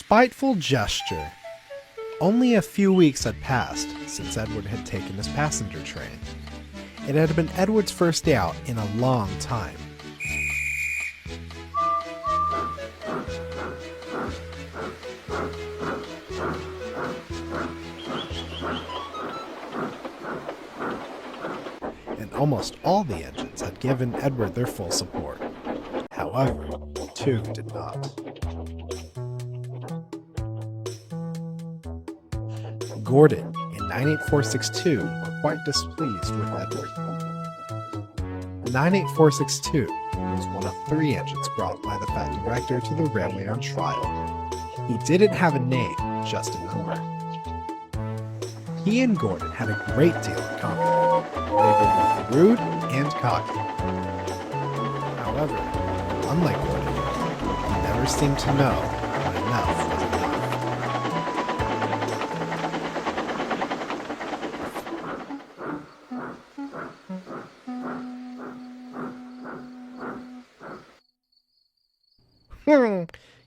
spiteful gesture. Only a few weeks had passed since Edward had taken his passenger train. It had been Edward's first day out in a long time. And almost all the engines had given Edward their full support. However, two did not. Gordon and 98462 were quite displeased with Edward. 98462 was one of 3 engines brought by the Fat Director to the railway on trial. He didn't have a name, just a number. He and Gordon had a great deal in common. They were both rude and cocky. However, unlike Gordon, he never seemed to know when enough was enough.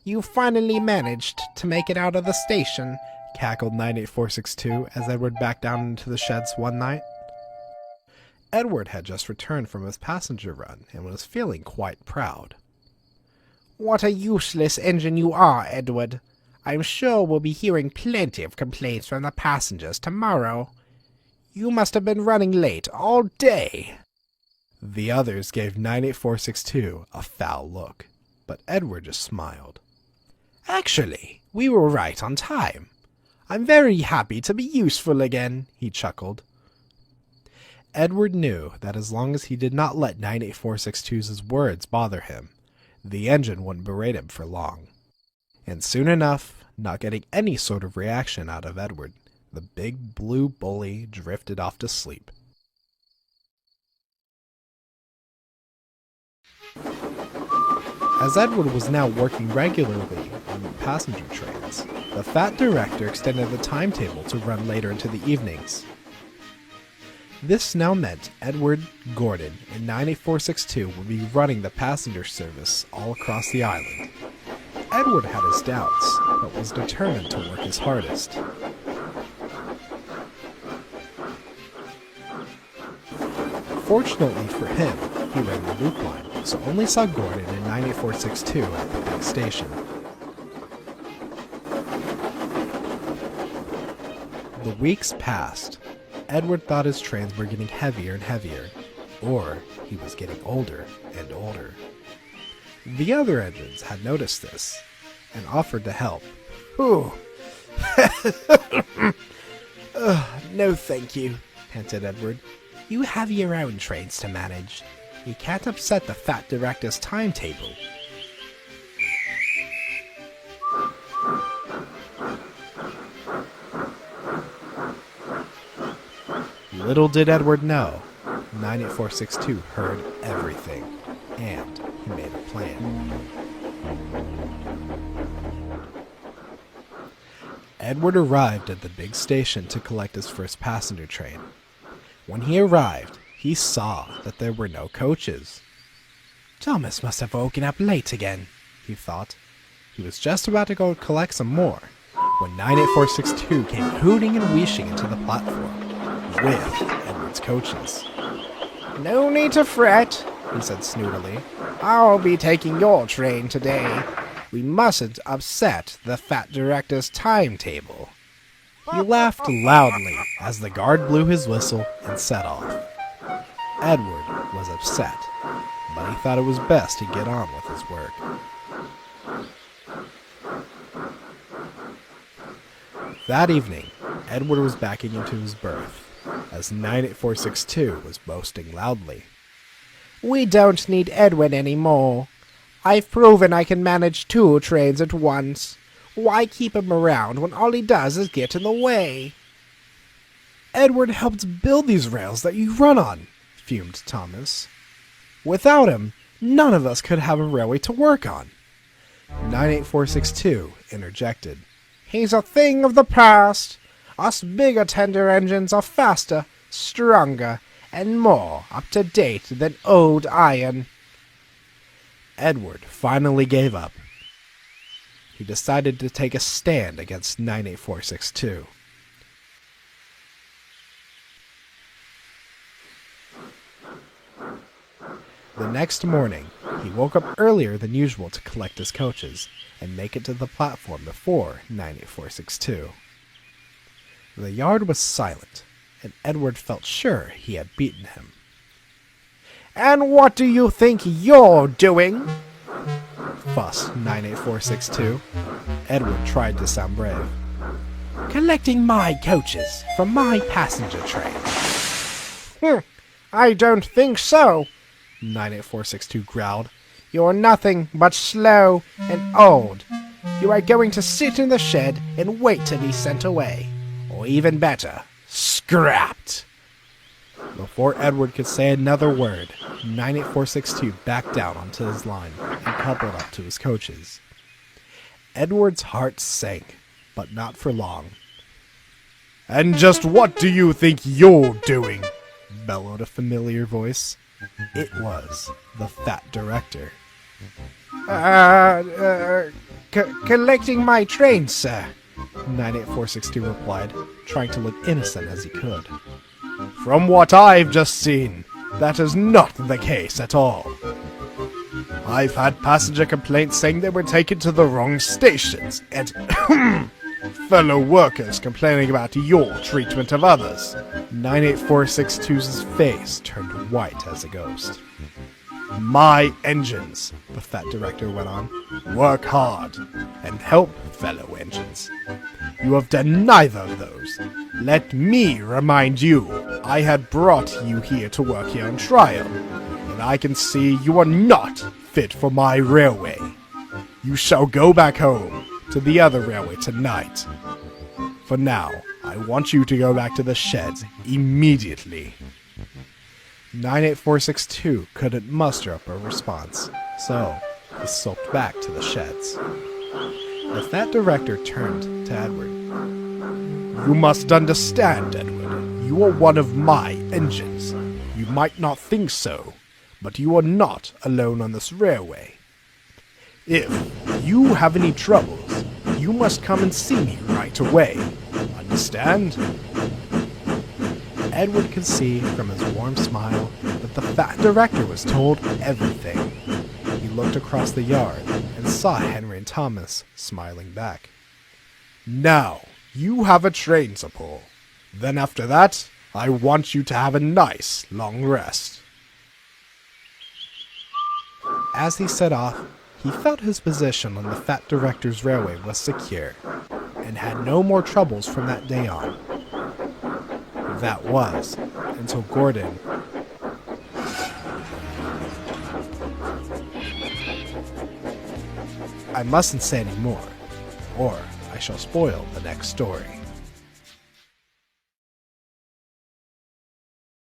You finally managed to make it out of the station, cackled 98462 as Edward backed down into the sheds one night. Edward had just returned from his passenger run and was feeling quite proud. What a useless engine you are, Edward. I'm sure we'll be hearing plenty of complaints from the passengers tomorrow. You must have been running late all day. The others gave 98462 a foul look, but Edward just smiled. Actually, we were right on time. I'm very happy to be useful again, he chuckled. Edward knew that as long as he did not let 98462's words bother him, the engine wouldn't berate him for long. And soon enough, not getting any sort of reaction out of Edward, the big blue bully drifted off to sleep. As Edward was now working regularly on the passenger trains, the Fat Director extended the timetable to run later into the evenings. This now meant Edward, Gordon, and 98462 would be running the passenger service all across the island. Edward had his doubts, but was determined to work his hardest. Fortunately for him, he ran the loop line, so only saw Gordon and 98462 at the big station. The weeks passed. Edward thought his trains were getting heavier and heavier, or he was getting older and older. The other engines had noticed this, and offered to help. Ooh. No thank you, panted Edward. You have your own trains to manage. You can't upset the Fat Director's timetable. Little did Edward know, 98462 heard everything, and he made a plan. Edward arrived at the big station to collect his first passenger train. When he arrived, he saw that there were no coaches. Thomas must have woken up late again, he thought. He was just about to go collect some more, when 98462 came hooting and wheeshing into the platform, with Edward's coaches. No need to fret, he said snootily. I'll be taking your train today. We mustn't upset the Fat Director's timetable. He laughed loudly as the guard blew his whistle and set off. Edward was upset, but he thought it was best to get on with his work. That evening, Edward was backing into his berth, as 98462 was boasting loudly. We don't need Edward anymore. I've proven I can manage 2 trains at once. Why keep him around when all he does is get in the way? Edward helped build these rails that you run on, fumed Thomas. Without him, none of us could have a railway to work on. 98462 interjected. He's a thing of the past. Us bigger tender engines are faster, stronger, and more up-to-date than old iron. Edward finally gave up. he decided to take a stand against 98462. The next morning, he woke up earlier than usual to collect his coaches and make it to the platform before 98462. The yard was silent, and Edward felt sure he had beaten him. "And what do you think you're doing?" fussed 98462. Edward tried to sound brave. "Collecting my coaches from my passenger train." "I don't think so," 98462 growled. "You're nothing but slow and old. You are going to sit in the shed and wait to be sent away. Or even better, scrapped." Before Edward could say another word, 98462 backed down onto his line and coupled up to his coaches. Edward's heart sank, but not for long. "And just what do you think you're doing?" bellowed a familiar voice. It was the fat director. Collecting my train, sir," 98462 replied, trying to look innocent as he could. "From what I've just seen, that is not the case at all. I've had passenger complaints saying they were taken to the wrong stations, and fellow workers complaining about your treatment of others." 98462's face turned white as a ghost. "My engines," the fat director went on, "work hard and help fellow engines. You have done neither of those. Let me remind you, I had brought you here to work here on trial, and I can see you are not fit for my railway. You shall go back home to the other railway tonight. For now, I want you to go back to the sheds immediately." 98462 couldn't muster up a response, so he sulked back to the sheds. The fat director turned to Edward. "You must understand, Edward, you are one of my engines. You might not think so, but you are not alone on this railway. If you have any troubles, you must come and see me right away. Understand?" Edward could see from his warm smile that the fat director was told everything. He looked across the yard and saw Henry and Thomas smiling back. "Now, you have a train to pull. Then after that, I want you to have a nice long rest." As he set off, he felt his position on the fat director's railway was secure, and had no more troubles from that day on. That was, until Gordon... I mustn't say any more, or I shall spoil the next story.